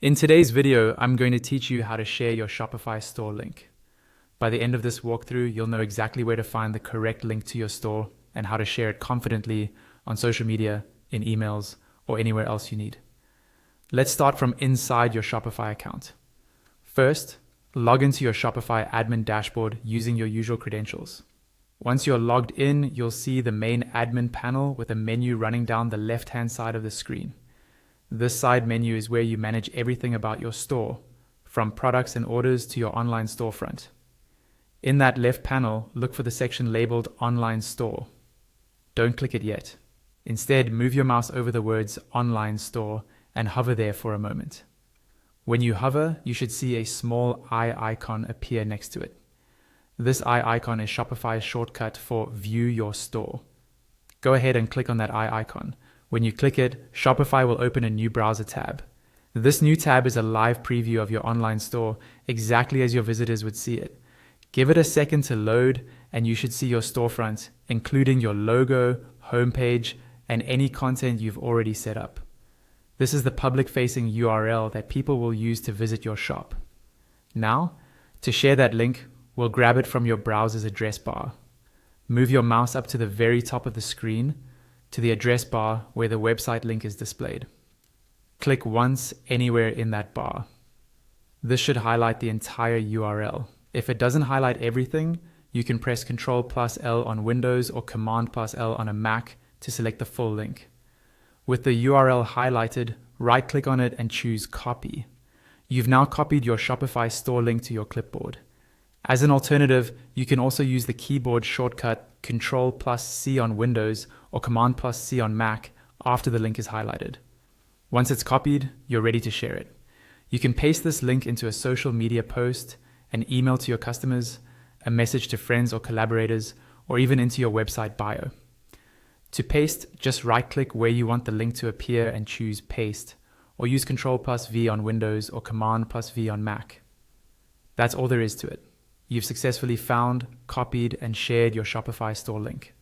In today's video, I'm going to teach you how to share your Shopify store link. By the end of this walkthrough, you'll know exactly where to find the correct link to your store and how to share it confidently on social media, in emails, or anywhere else you need. Let's start from inside your Shopify account. First, log into your Shopify admin dashboard using your usual credentials. Once you're logged in, you'll see the main admin panel with a menu running down the left-hand side of the screen. This side menu is where you manage everything about your store, from products and orders to your online storefront. In that left panel, look for the section labeled Online Store. Don't click it yet. Instead, move your mouse over the words Online Store and hover there for a moment. When you hover, you should see a small eye icon appear next to it. This eye icon is Shopify's shortcut for View Your Store. Go ahead and click on that eye icon. When you click it, Shopify will open a new browser tab. This new tab is a live preview of your online store, exactly as your visitors would see it. Give it a second to load, and you should see your storefront, including your logo, homepage, and any content you've already set up. This is the public-facing URL that people will use to visit your shop. Now, to share that link, we'll grab it from your browser's address bar. Move your mouse up to the very top of the screen, to the address bar where the website link is displayed. Click once anywhere in that bar. This should highlight the entire URL. If it doesn't highlight everything, you can press Ctrl+L on Windows or Command+L on a Mac to select the full link. With the URL highlighted, right-click on it and choose Copy. You've now copied your Shopify store link to your clipboard. As an alternative, you can also use the keyboard shortcut Ctrl+C on Windows or Command+C on Mac after the link is highlighted. Once it's copied, you're ready to share it. You can paste this link into a social media post, an email to your customers, a message to friends or collaborators, or even into your website bio. To paste, just right-click where you want the link to appear and choose Paste, or use Ctrl+V on Windows or Command+V on Mac. That's all there is to it. You've successfully found, copied, and shared your Shopify store link.